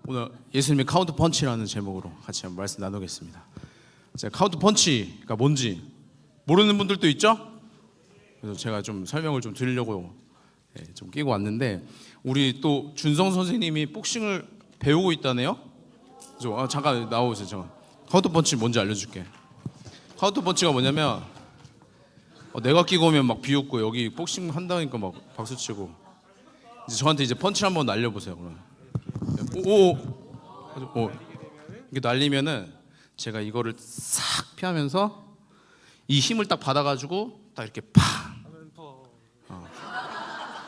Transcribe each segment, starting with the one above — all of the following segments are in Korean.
오늘 예수님의 카운터 펀치라는 제목으로 같이 한번 말씀 나누겠습니다. 제가 카운터 펀치가 뭔지 모르는 분들도 있죠? 그래서 제가 좀 설명을 좀 드리려고 좀 끼고 왔는데, 우리 또 준성 선생님이 복싱을 배우고 있다네요. 그래서 잠깐 나오세요. 잠깐. 카운터 펀치 뭔지 알려줄게. 카운터 펀치가 뭐냐면 내가 끼고 오면 막 비웃고 여기 복싱 한다니까 막 박수치고, 이제 저한테 이제 펀치를 한번 날려보세요. 그럼 오 이게 날리면은 제가 이거를 싹 피하면서 이 힘을 딱 받아가지고 딱 이렇게 팍.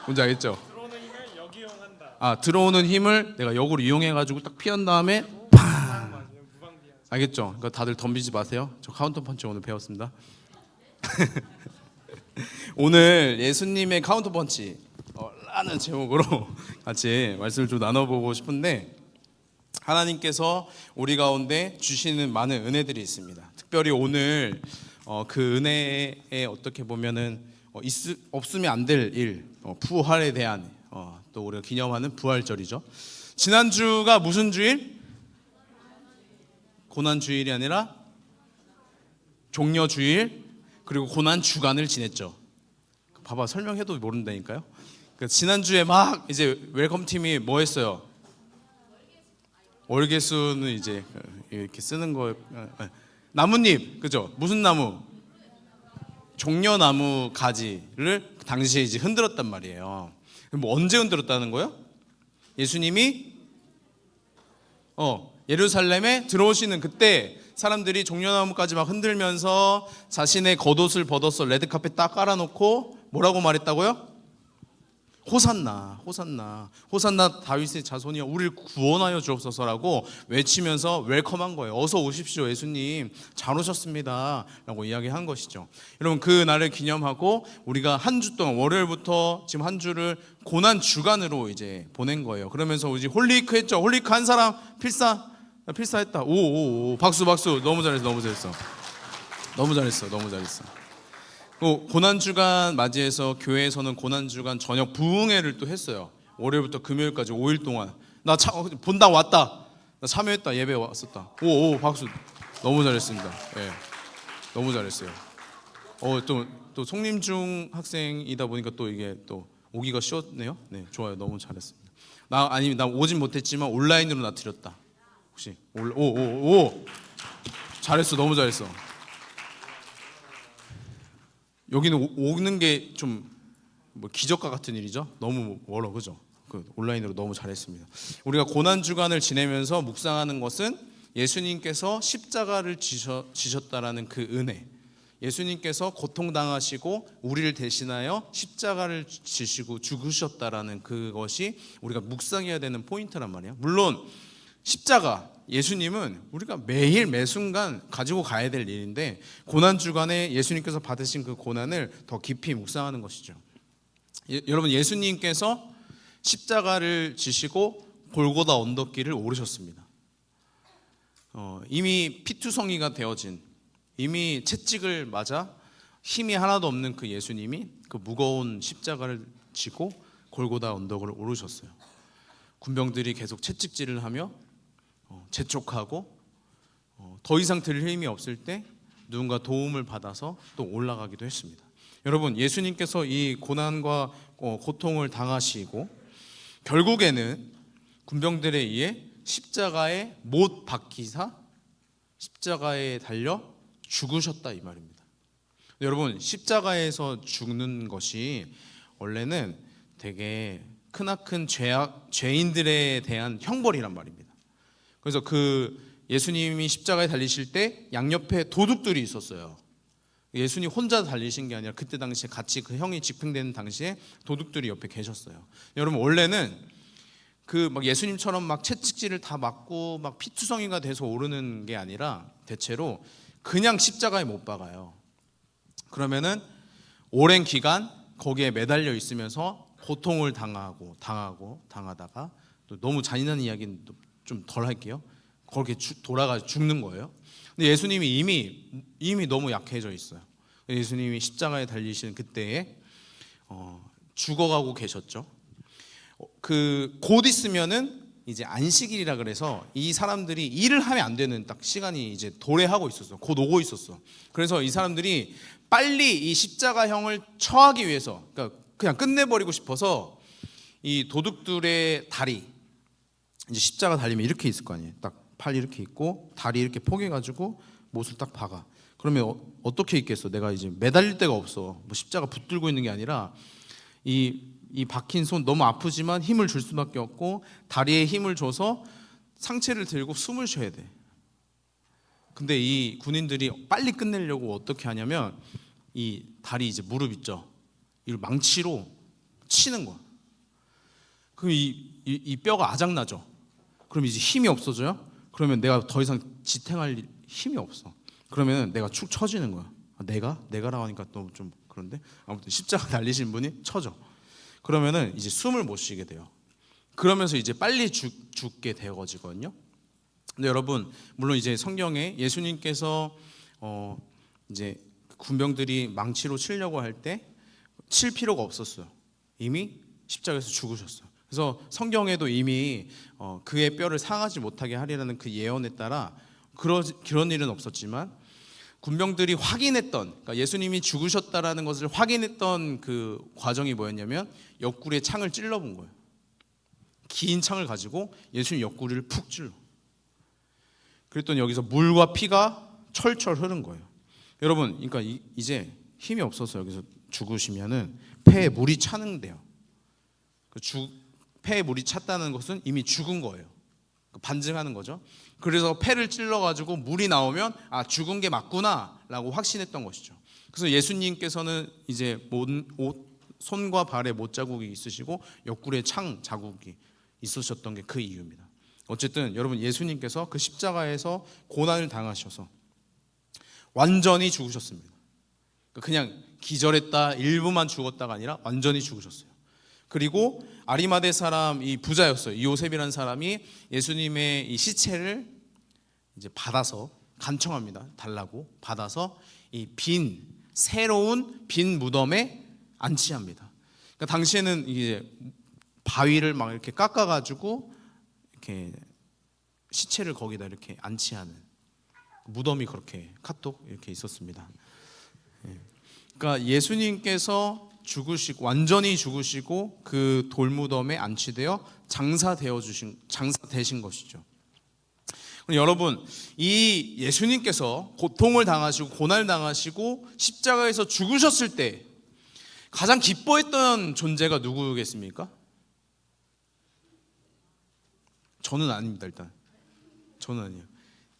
뭔지 알겠죠? 들어오는 힘을 여기 이용한다. 들어오는 힘을 내가 역으로 이용해가지고 딱 피한 다음에 팍. 알겠죠? 그러니까 다들 덤비지 마세요. 저 카운터 펀치 오늘 배웠습니다. 오늘 예수님의 카운터 펀치 라는 제목으로 같이 말씀을 좀 나눠보고 싶은데, 하나님께서 우리 가운데 주시는 많은 은혜들이 있습니다. 특별히 오늘 그 은혜에 어떻게 보면은 없으면 안 될 일, 부활에 대한 또 우리가 기념하는 부활절이죠. 지난주가 무슨 주일? 고난주일이 아니라 종려주일, 그리고 고난주간을 지냈죠. 봐봐, 설명해도 모른다니까요. 지난주에 막 이제 웰컴 팀이 뭐 했어요? 월계수는 이제 이렇게 쓰는 거, 나뭇잎, 그죠? 무슨 나무? 종려나무 가지를 당시에 이제 흔들었단 말이에요. 뭐 언제 흔들었다는 거예요? 예수님이 예루살렘에 들어오시는 그때 사람들이 종려나무까지 막 흔들면서 자신의 겉옷을 벗어서 레드카펫 딱 깔아놓고 뭐라고 말했다고요? 호산나, 호산나, 호산나 다윗의 자손이여 우리를 구원하여 주옵소서라고 외치면서 웰컴한 거예요. 어서 오십시오 예수님, 잘 오셨습니다 라고 이야기한 것이죠. 여러분, 그 날을 기념하고 우리가 한 주 동안, 월요일부터 지금 한 주를 고난 주간으로 이제 보낸 거예요. 그러면서 이제 홀리크 했죠. 홀리크 한 사람 필사했다. 오 박수 너무 잘했어. 너무 잘했어. 고난주간 맞이해서 교회에서는 고난주간 저녁 부흥회를 또 했어요. 월요일부터 금요일까지 5일 동안. 나 본당 왔다. 나 참여했다. 예배 왔었다. 오 박수. 너무 잘했습니다. 예, 너무 잘했어요. 또 송림중 학생이다 보니까 또 이게 또 오기가 쉬웠네요. 네, 좋아요. 너무 잘했습니다. 나 오진 못했지만 온라인으로 나 드렸다. 혹시 오 잘했어. 너무 잘했어. 여기는 오는 게 좀 뭐 기적과 같은 일이죠. 너무 멀어, 그죠? 온라인으로 너무 잘했습니다. 우리가 고난 주간을 지내면서 묵상하는 것은 예수님께서 십자가를 지셨다라는 그 은혜, 예수님께서 고통당하시고 우리를 대신하여 십자가를 지시고 죽으셨다라는 그것이 우리가 묵상해야 되는 포인트란 말이에요. 물론 십자가, 예수님은 우리가 매일 매순간 가지고 가야 될 일인데, 고난주간에 예수님께서 받으신 그 고난을 더 깊이 묵상하는 것이죠. 여러분, 예수님께서 십자가를 지시고 골고다 언덕길을 오르셨습니다. 이미 피투성이가 되어진, 이미 채찍을 맞아 힘이 하나도 없는 그 예수님이 그 무거운 십자가를 지고 골고다 언덕을 오르셨어요. 군병들이 계속 채찍질을 하며 재촉하고 더 이상 들 힘이 없을 때 누군가 도움을 받아서 또 올라가기도 했습니다. 여러분, 예수님께서 이 고난과 고통을 당하시고 결국에는 군병들에 의해 십자가에 못 박히사 십자가에 달려 죽으셨다 이 말입니다. 여러분, 십자가에서 죽는 것이 원래는 되게 크나큰 죄인들에 대한 형벌이란 말입니다. 그래서 그 예수님이 십자가에 달리실 때 양옆에 도둑들이 있었어요. 예수님 혼자 달리신 게 아니라 그때 당시에 같이 그 형이 집행되는 당시에 도둑들이 옆에 계셨어요. 여러분, 원래는 그 막 예수님처럼 막 채찍질을 다 맞고 막 피투성이가 돼서 오르는 게 아니라 대체로 그냥 십자가에 못 박아요. 그러면은 오랜 기간 거기에 매달려 있으면서 고통을 당하다가 또 너무 잔인한 이야기는 좀 덜 할게요. 그렇게 돌아가 죽는 거예요. 근데 예수님이 이미 너무 약해져 있어요. 예수님이 십자가에 달리시는 그때에 죽어가고 계셨죠. 곧 있으면은 이제 안식일이라 그래서 이 사람들이 일을 하면 안 되는 딱 시간이 이제 도래하고 있었어. 곧 오고 있었어. 그래서 이 사람들이 빨리 이 십자가형을 처하기 위해서, 그러니까 그냥 끝내버리고 싶어서 이 도둑들의 다리, 이제 십자가 달리면 이렇게 있을 거 아니에요. 딱 팔 이렇게 있고 다리 이렇게 포개가지고 못을 딱 박아. 그러면 어떻게 있겠어? 내가 이제 매달릴 데가 없어. 뭐 십자가 붙들고 있는 게 아니라 이 박힌 손 너무 아프지만 힘을 줄 수밖에 없고 다리에 힘을 줘서 상체를 들고 숨을 쉬어야 돼. 근데 이 군인들이 빨리 끝내려고 어떻게 하냐면 이 다리 이제 무릎 있죠. 이걸 망치로 치는 거야. 그럼 이 뼈가 아작나죠. 그럼 이제 힘이 없어져요. 그러면 내가 더 이상 지탱할 힘이 없어. 그러면 내가 축 처지는 거야. 내가라고 하니까 또 좀 그런데 아무튼 십자가 달리신 분이 쳐져. 그러면은 이제 숨을 못 쉬게 돼요. 그러면서 이제 빨리 죽게 되어지거든요. 근데 여러분, 물론 이제 성경에 예수님께서 이제 군병들이 망치로 치려고 할 때 칠 필요가 없었어요. 이미 십자가에서 죽으셨어요. 그래서 성경에도 이미 그의 뼈를 상하지 못하게 하리라는 그 예언에 따라 그런 일은 없었지만 군병들이 확인했던, 그러니까 예수님이 죽으셨다라는 것을 확인했던 그 과정이 뭐였냐면 옆구리에 창을 찔러본 거예요. 긴 창을 가지고 예수님 옆구리를 푹 찔러. 그랬더니 여기서 물과 피가 철철 흐른 거예요. 여러분, 그러니까 이제 힘이 없어서 여기서 죽으시면은 폐에 물이 차는데요. 폐에 물이 찼다는 것은 이미 죽은 거예요. 반증하는 거죠. 그래서 폐를 찔러가지고 물이 나오면 아, 죽은 게 맞구나라고 확신했던 것이죠. 그래서 예수님께서는 이제 손과 발에 못 자국이 있으시고 옆구리에 창 자국이 있으셨던 게 그 이유입니다. 어쨌든 여러분, 예수님께서 그 십자가에서 고난을 당하셔서 완전히 죽으셨습니다. 그냥 기절했다 일부만 죽었다가 아니라 완전히 죽으셨어요. 그리고 아리마대 사람, 이 부자였어요. 요셉이라는 사람이 예수님의 이 시체를 이제 받아서 간청합니다. 달라고 받아서 이 새로운 빈 무덤에 안치합니다. 그러니까 당시에는 이제 바위를 막 이렇게 깎아가지고 이렇게 시체를 거기다 이렇게 안치하는 무덤이 그렇게 카톡 이렇게 있었습니다. 그러니까 예수님께서 완전히 죽으시고 그 돌무덤에 안치되어 장사 되신 것이죠. 여러분, 이 예수님께서 고통을 당하시고 고난을 당하시고 십자가에서 죽으셨을 때 가장 기뻐했던 존재가 누구겠습니까? 저는 아닙니다. 일단 저는 아니에요.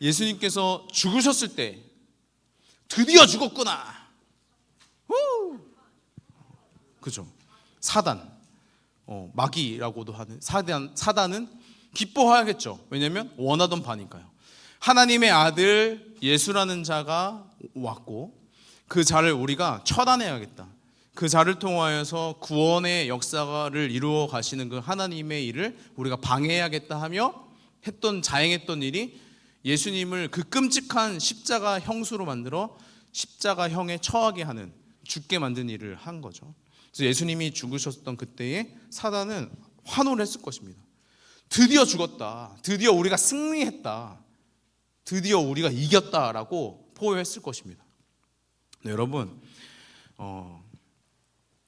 예수님께서 죽으셨을 때 드디어 죽었구나. 그죠? 사단, 마귀라고도 하는 사단은 기뻐하겠죠. 왜냐하면 원하던 바니까요. 하나님의 아들 예수라는 자가 왔고 그 자를 우리가 처단해야겠다. 그 자를 통하여서 구원의 역사를 이루어 가시는 그 하나님의 일을 우리가 방해해야겠다 하며 자행했던 일이 예수님을 그 끔찍한 십자가 형수로 만들어 십자가형에 처하게 하는, 죽게 만든 일을 한 거죠. 그래서 예수님이 죽으셨던 그때에 사단은 환호를 했을 것입니다. 드디어 죽었다. 드디어 우리가 승리했다. 드디어 우리가 이겼다라고 포효했을 것입니다. 네, 여러분,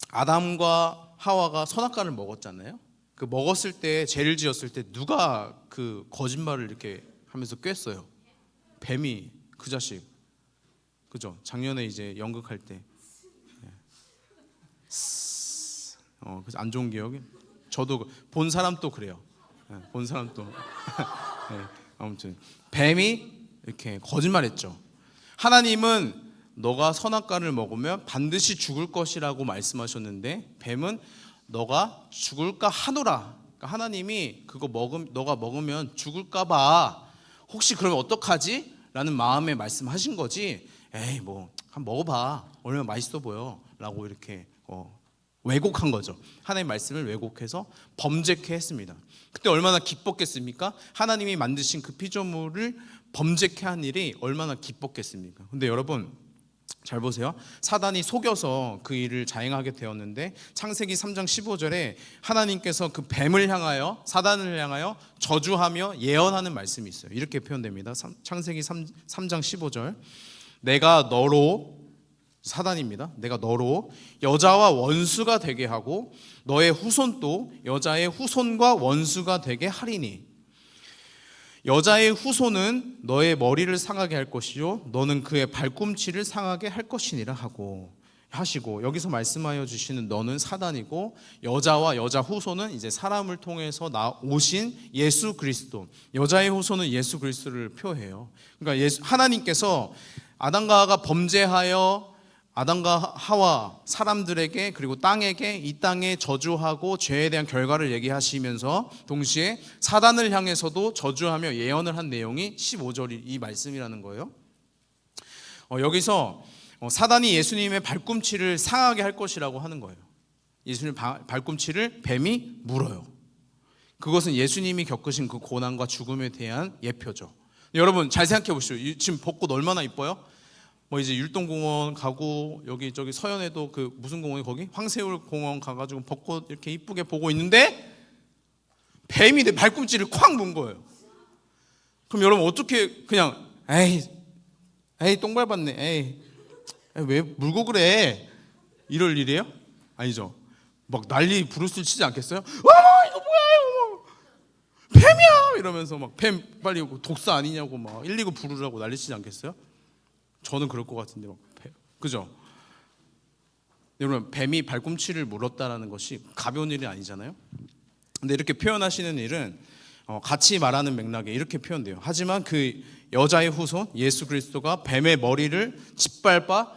아담과 하와가 선악과를 먹었잖아요. 그 먹었을 때, 죄를 지었을 때 누가 그 거짓말을 이렇게 하면서 꿰었어요? 뱀이, 그 자식. 그죠? 작년에 이제 연극할 때 그래서 안 좋은 기억이. 저도 본 사람 또 그래요. 본 사람 또. 아무튼 뱀이 이렇게 거짓말했죠. 하나님은 너가 선악과를 먹으면 반드시 죽을 것이라고 말씀하셨는데 뱀은 너가 죽을까 하노라. 그러니까 하나님이 너가 먹으면 죽을까봐 혹시 그러면 어떡하지? 라는 마음에 말씀하신 거지. 에이 뭐 한번 먹어봐. 얼마나 맛있어 보여. 라고 이렇게 왜곡한 거죠. 하나님의 말씀을 왜곡해서 범죄케 했습니다. 그때 얼마나 기뻤겠습니까? 하나님이 만드신 그 피조물을 범죄케 한 일이 얼마나 기뻤겠습니까? 근데 여러분, 잘 보세요. 사단이 속여서 그 일을 자행하게 되었는데 창세기 3장 15절에 하나님께서 그 뱀을 향하여, 사단을 향하여 저주하며 예언하는 말씀이 있어요. 이렇게 표현됩니다. 창세기 3장 15절. 내가 너로, 사단입니다. 내가 너로 여자와 원수가 되게 하고 너의 후손도 여자의 후손과 원수가 되게 하리니 여자의 후손은 너의 머리를 상하게 할 것이요 너는 그의 발꿈치를 상하게 할 것이니라 하시고, 여기서 말씀하여 주시는 너는 사단이고 여자와 여자 후손은 이제 사람을 통해서 오신 예수 그리스도, 여자의 후손은 예수 그리스도를 표해요. 그러니까 하나님께서 아담과 하와가 범죄하여 아담과 하와 사람들에게 그리고 땅에게 이 땅에 저주하고 죄에 대한 결과를 얘기하시면서 동시에 사단을 향해서도 저주하며 예언을 한 내용이 15절이 이 말씀이라는 거예요. 여기서 사단이 예수님의 발꿈치를 상하게 할 것이라고 하는 거예요. 예수님 발꿈치를 뱀이 물어요. 그것은 예수님이 겪으신 그 고난과 죽음에 대한 예표죠. 여러분 잘 생각해 보시죠. 지금 벚꽃 얼마나 이뻐요? 이제 율동공원 가고 여기 저기 서현에도 그 무슨 공원이 거기 황새울 공원 가가지고 벚꽃 이렇게 이쁘게 보고 있는데 뱀이 내 발꿈치를 콱 문 거예요. 그럼 여러분 어떻게 그냥 에이 똥 밟았네, 에이 왜 물고 그래, 이럴 일이에요? 아니죠. 막 난리 부르스를 치지 않겠어요? 와 이거 뭐야, 뱀이야 이러면서 막 뱀 빨리 독사 아니냐고 막 119 부르라고 난리 치지 않겠어요? 저는 그럴 것 같은데 그죠? 여러분 뱀이 발꿈치를 물었다라는 것이 가벼운 일이 아니잖아요. 근데 이렇게 표현하시는 일은 같이 말하는 맥락에 이렇게 표현돼요. 하지만 그 여자의 후손 예수 그리스도가 뱀의 머리를 짓밟아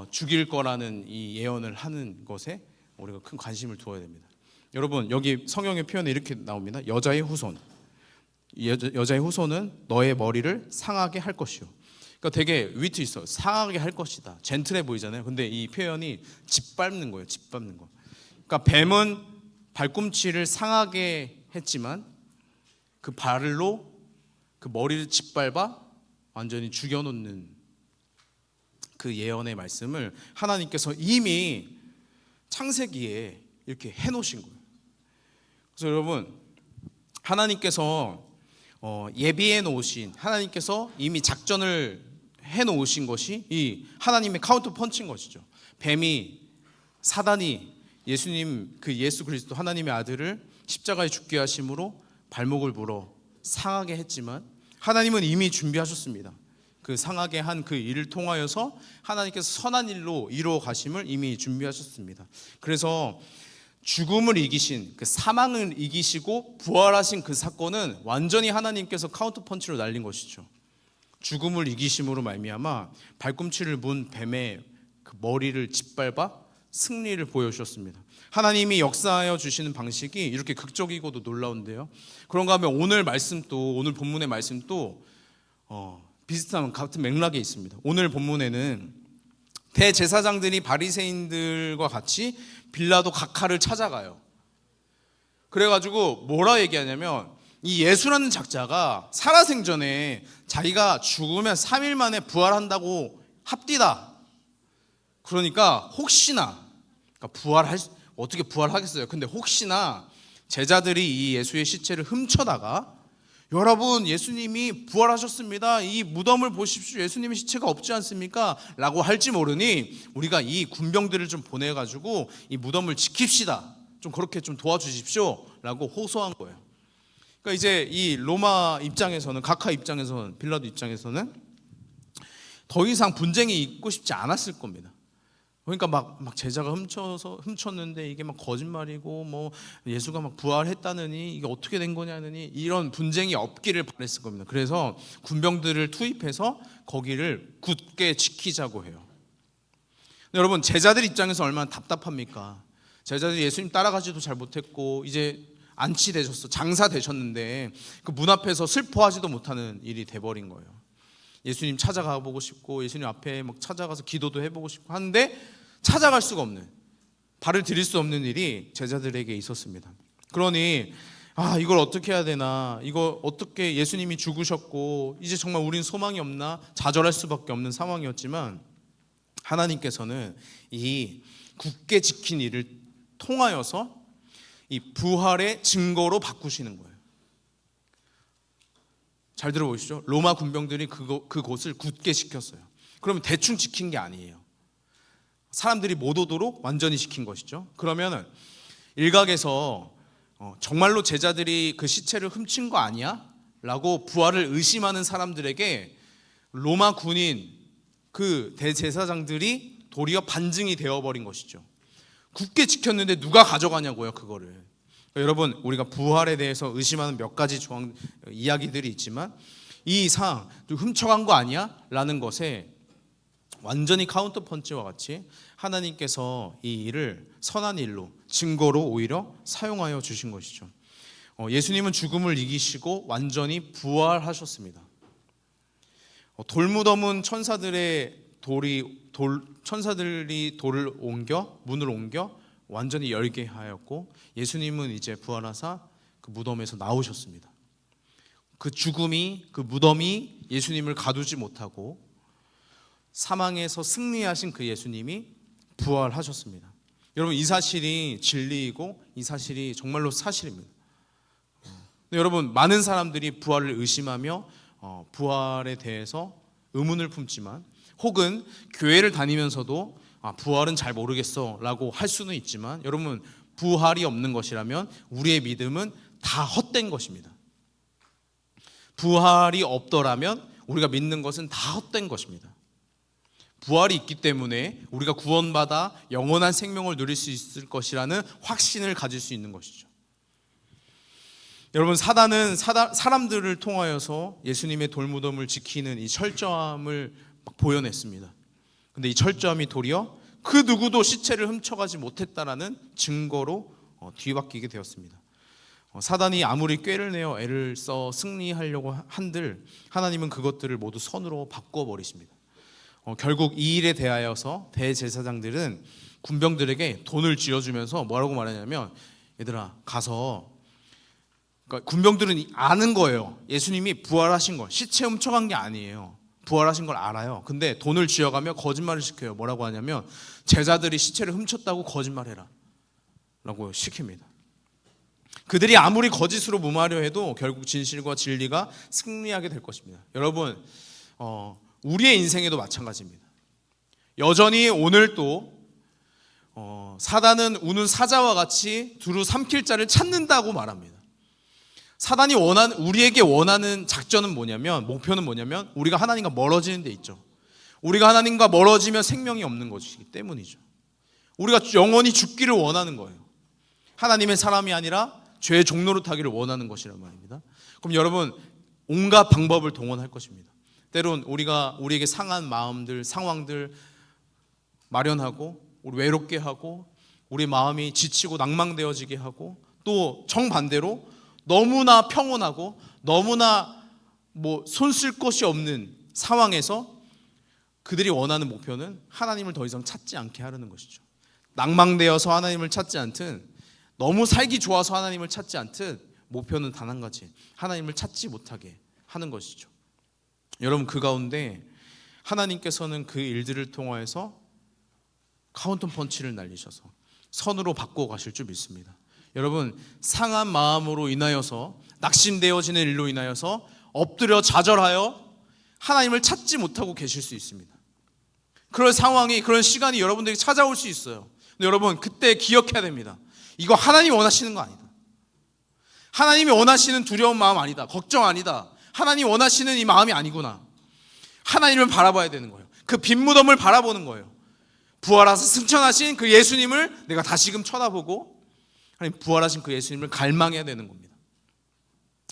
죽일 거라는 이 예언을 하는 것에 우리가 큰 관심을 두어야 됩니다. 여러분 여기 성경의 표현에 이렇게 나옵니다. 여자의 후손, 여자의 후손은 너의 머리를 상하게 할 것이요. 그러니까 되게 위트 있어. 상하게 할 것이다. 젠틀해 보이잖아요. 근데 이 표현이 짓밟는 거예요. 짓밟는 거. 그러니까 뱀은 발꿈치를 상하게 했지만 그 발로 그 머리를 짓밟아 완전히 죽여놓는 그 예언의 말씀을 하나님께서 이미 창세기에 이렇게 해놓으신 거예요. 그래서 여러분 하나님께서 예비해 놓으신, 하나님께서 이미 작전을 해 놓으신 것이 이 하나님의 카운터 펀치인 것이죠. 뱀이, 사단이 예수님 그 예수 그리스도 하나님의 아들을 십자가에 죽게 하심으로 발목을 물어 상하게 했지만 하나님은 이미 준비하셨습니다. 그 상하게 한 그 일을 통하여서 하나님께서 선한 일로 이루어 가심을 이미 준비하셨습니다. 그래서 죽음을 이기신, 그 사망을 이기시고 부활하신 그 사건은 완전히 하나님께서 카운터 펀치로 날린 것이죠. 죽음을 이기심으로 말미암아 발꿈치를 문 뱀의 그 머리를 짓밟아 승리를 보여주셨습니다. 하나님이 역사하여 주시는 방식이 이렇게 극적이고도 놀라운데요. 그런가 하면 오늘 말씀도, 오늘 본문의 말씀도 비슷한 같은 맥락에 있습니다. 오늘 본문에는 대제사장들이 바리새인들과 같이 빌라도 각하를 찾아가요. 그래가지고 뭐라 얘기하냐면 이 예수라는 작자가 살아생전에 자기가 죽으면 3일 만에 부활한다고 합디다. 그러니까 혹시나, 그러니까 어떻게 부활하겠어요? 근데 혹시나 제자들이 이 예수의 시체를 훔쳐다가 여러분 예수님이 부활하셨습니다, 이 무덤을 보십시오, 예수님의 시체가 없지 않습니까? 라고 할지 모르니 우리가 이 군병들을 좀 보내가지고 이 무덤을 지킵시다, 좀 그렇게 좀 도와주십시오 라고 호소한 거예요. 그러니까 이제 이 로마 입장에서는, 각하 입장에서는, 빌라도 입장에서는 더 이상 분쟁이 있고 싶지 않았을 겁니다. 그러니까 막 제자가 훔쳤는데 이게 막 거짓말이고 뭐 예수가 막 부활했다느니 이게 어떻게 된 거냐느니 이런 분쟁이 없기를 바랬을 겁니다. 그래서 군병들을 투입해서 거기를 굳게 지키자고 해요. 근데 여러분 제자들 입장에서 얼마나 답답합니까? 제자들이 예수님 따라가지도 잘 못했고 이제 안치되셨어, 장사 되셨는데 그 문 앞에서 슬퍼하지도 못하는 일이 돼버린 거예요. 예수님 찾아가 보고 싶고 예수님 앞에 막 찾아가서 기도도 해보고 싶고 하는데 찾아갈 수가 없는, 발을 들일 수 없는 일이 제자들에게 있었습니다. 그러니 이걸 어떻게 해야 되나, 이거 어떻게, 예수님이 죽으셨고 이제 정말 우린 소망이 없나, 좌절할 수밖에 없는 상황이었지만 하나님께서는 이 굳게 지킨 일을 통하여서 이 부활의 증거로 바꾸시는 거예요. 잘 들어보시죠. 로마 군병들이 그곳을 굳게 지켰어요. 그러면 대충 지킨 게 아니에요. 사람들이 못 오도록 완전히 지킨 것이죠. 그러면 일각에서 정말로 제자들이 그 시체를 훔친 거 아니야? 라고 부활을 의심하는 사람들에게 로마 군인 그 대제사장들이 도리어 반증이 되어버린 것이죠. 굳게 지켰는데 누가 가져가냐고요, 그거를. 여러분, 우리가 부활에 대해서 의심하는 몇 가지 이야기들이 있지만 이 이상 훔쳐간 거 아니야? 라는 것에 완전히 카운터 펀치와 같이 하나님께서 이 일을 선한 일로, 증거로 오히려 사용하여 주신 것이죠. 예수님은 죽음을 이기시고 완전히 부활하셨습니다. 돌무덤은 천사들이 문을 옮겨 완전히 열게 하였고, 예수님은 이제 부활하사 그 무덤에서 나오셨습니다. 그 죽음이, 그 무덤이 예수님을 가두지 못하고 사망에서 승리하신 그 예수님이 부활하셨습니다. 여러분, 이 사실이 진리이고 이 사실이 정말로 사실입니다. 여러분, 많은 사람들이 부활을 의심하며 부활에 대해서 의문을 품지만, 혹은 교회를 다니면서도 부활은 잘 모르겠어 라고 할 수는 있지만, 여러분, 부활이 없는 것이라면 우리의 믿음은 다 헛된 것입니다. 부활이 없더라면 우리가 믿는 것은 다 헛된 것입니다. 부활이 있기 때문에 우리가 구원받아 영원한 생명을 누릴 수 있을 것이라는 확신을 가질 수 있는 것이죠. 여러분, 사단은 사람들을 통하여서 예수님의 돌무덤을 지키는 이 철저함을 막 보여냈습니다. 근데 이 철저함이 도리어 그 누구도 시체를 훔쳐가지 못했다라는 증거로 뒤바뀌게 되었습니다. 사단이 아무리 꾀를 내어 애를 써 승리하려고 한들 하나님은 그것들을 모두 선으로 바꿔버리십니다. 결국 이 일에 대하여서 대제사장들은 군병들에게 돈을 쥐어주면서 뭐라고 말하냐면, 얘들아 가서, 그러니까 군병들은 아는 거예요. 예수님이 부활하신 거, 시체 훔쳐간 게 아니에요. 부활하신 걸 알아요. 근데 돈을 쥐어가며 거짓말을 시켜요. 뭐라고 하냐면, 제자들이 시체를 훔쳤다고 거짓말해라 라고 시킵니다. 그들이 아무리 거짓으로 무마하려 해도 결국 진실과 진리가 승리하게 될 것입니다. 여러분, 우리의 인생에도 마찬가지입니다. 여전히 오늘도 사단은 우는 사자와 같이 두루 삼킬 자를 찾는다고 말합니다. 사단이 우리에게 원하는 작전은 뭐냐면, 목표는 뭐냐면, 우리가 하나님과 멀어지는 데 있죠. 우리가 하나님과 멀어지면 생명이 없는 것이기 때문이죠. 우리가 영원히 죽기를 원하는 거예요. 하나님의 사람이 아니라 죄의 종로로 타기를 원하는 것이란 말입니다. 그럼 여러분, 온갖 방법을 동원할 것입니다. 때론 우리에게 상한 마음들, 상황들 마련하고, 우리 외롭게 하고, 우리 마음이 지치고 낭망되어지게 하고, 또 정반대로 너무나 평온하고 너무나 손 쓸 것이 없는 상황에서 그들이 원하는 목표는 하나님을 더 이상 찾지 않게 하려는 것이죠. 낭망되어서 하나님을 찾지 않든, 너무 살기 좋아서 하나님을 찾지 않듯, 목표는 단 한 가지, 하나님을 찾지 못하게 하는 것이죠. 여러분, 그 가운데 하나님께서는 그 일들을 통하여서 카운터 펀치를 날리셔서 선으로 바꿔 가실 줄 믿습니다. 여러분, 상한 마음으로 인하여서, 낙심되어지는 일로 인하여서 엎드려 좌절하여 하나님을 찾지 못하고 계실 수 있습니다. 그런 상황이, 그런 시간이 여러분들에게 찾아올 수 있어요. 근데 여러분, 그때 기억해야 됩니다. 이거 하나님이 원하시는 거 아니다. 하나님이 원하시는 두려운 마음 아니다. 걱정 아니다. 하나님이 원하시는 이 마음이 아니구나. 하나님을 바라봐야 되는 거예요. 그 빈 무덤을 바라보는 거예요. 부활하사 승천하신 그 예수님을 내가 다시금 쳐다보고, 하나님 부활하신 그 예수님을 갈망해야 되는 겁니다.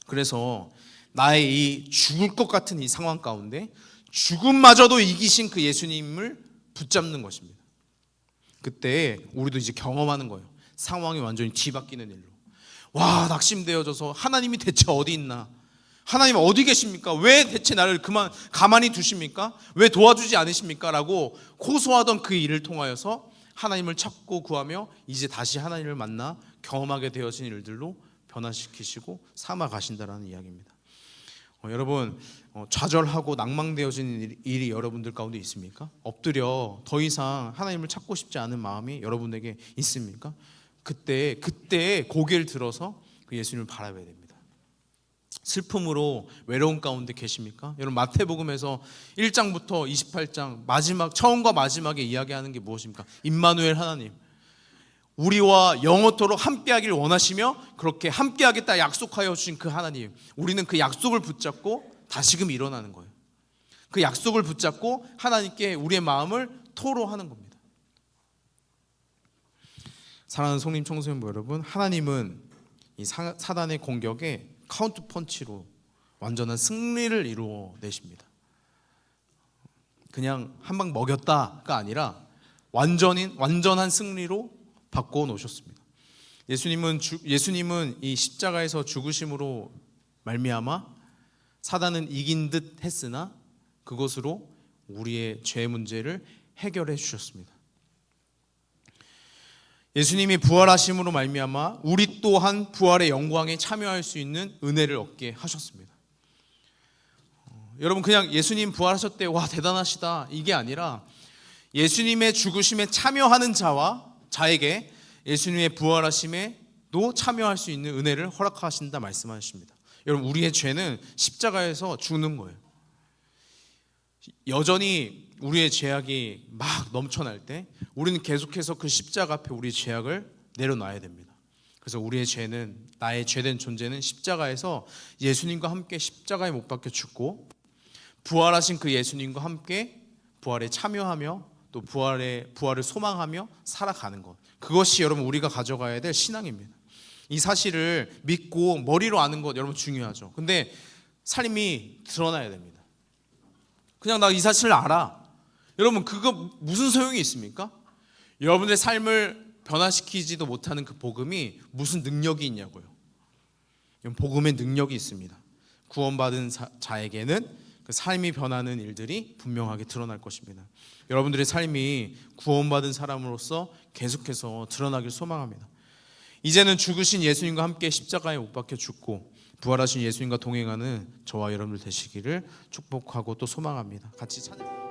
그래서 나의 이 죽을 것 같은 이 상황 가운데 죽음마저도 이기신 그 예수님을 붙잡는 것입니다. 그때 우리도 이제 경험하는 거예요. 상황이 완전히 뒤바뀌는 일로. 와, 낙심되어져서 하나님이 대체 어디 있나? 하나님 어디 계십니까? 왜 대체 나를 가만히 두십니까? 왜 도와주지 않으십니까? 라고 호소하던 그 일을 통하여서 하나님을 찾고 구하며 이제 다시 하나님을 만나 경험하게 되어진 일들로 변화시키시고 삼아 가신다라는 이야기입니다. 여러분 좌절하고 낭망되어지는 일이 여러분들 가운데 있습니까? 엎드려 더 이상 하나님을 찾고 싶지 않은 마음이 여러분에게 있습니까? 그때 고개를 들어서 그 예수님을 바라봐야 됩니다. 슬픔으로 외로운 가운데 계십니까? 여러분 마태복음에서 1장부터 28장 마지막 처음과 마지막에 이야기하는 게 무엇입니까? 임마누엘 하나님, 우리와 영원토록 함께하길 원하시며 그렇게 함께하겠다 약속하여 주신 그 하나님, 우리는 그 약속을 붙잡고 다시금 일어나는 거예요. 그 약속을 붙잡고 하나님께 우리의 마음을 토로하는 겁니다. 사랑하는 성림 청소년부 여러분, 하나님은 이 사단의 공격에 카운트 펀치로 완전한 승리를 이루어내십니다. 그냥 한 방 먹였다가 아니라 완전한 승리로 바꿔 놓으셨습니다. 예수님은 이 십자가에서 죽으심으로 말미암아 사단은 이긴 듯 했으나 그것으로 우리의 죄 문제를 해결해 주셨습니다. 예수님이 부활하심으로 말미암아 우리 또한 부활의 영광에 참여할 수 있는 은혜를 얻게 하셨습니다. 여러분 그냥 예수님 부활하셨대 와 대단하시다 이게 아니라 예수님의 죽으심에 참여하는 자에게 예수님의 부활하심에도 참여할 수 있는 은혜를 허락하신다 말씀하십니다. 여러분 우리의 죄는 십자가에서 죽는 거예요. 여전히 우리의 죄악이 막 넘쳐날 때 우리는 계속해서 그 십자가 앞에 우리의 죄악을 내려놔야 됩니다. 그래서 우리의 죄는, 나의 죄된 존재는 십자가에서 예수님과 함께 십자가에 못 박혀 죽고 부활하신 그 예수님과 함께 부활에 참여하며 또 부활을 소망하며 살아가는 것, 그것이 여러분 우리가 가져가야 될 신앙입니다. 이 사실을 믿고 머리로 아는 것 여러분 중요하죠. 근데 삶이 드러나야 됩니다. 그냥 나 이 사실을 알아, 여러분 그거 무슨 소용이 있습니까? 여러분의 삶을 변화시키지도 못하는 그 복음이 무슨 능력이 있냐고요. 복음의 능력이 있습니다. 구원받은 자에게는 그 삶이 변하는 일들이 분명하게 드러날 것입니다. 여러분들의 삶이 구원받은 사람으로서 계속해서 드러나길 소망합니다. 이제는 죽으신 예수님과 함께 십자가에 못 박혀 죽고 부활하신 예수님과 동행하는 저와 여러분들 되시기를 축복하고 또 소망합니다. 같이 찬양.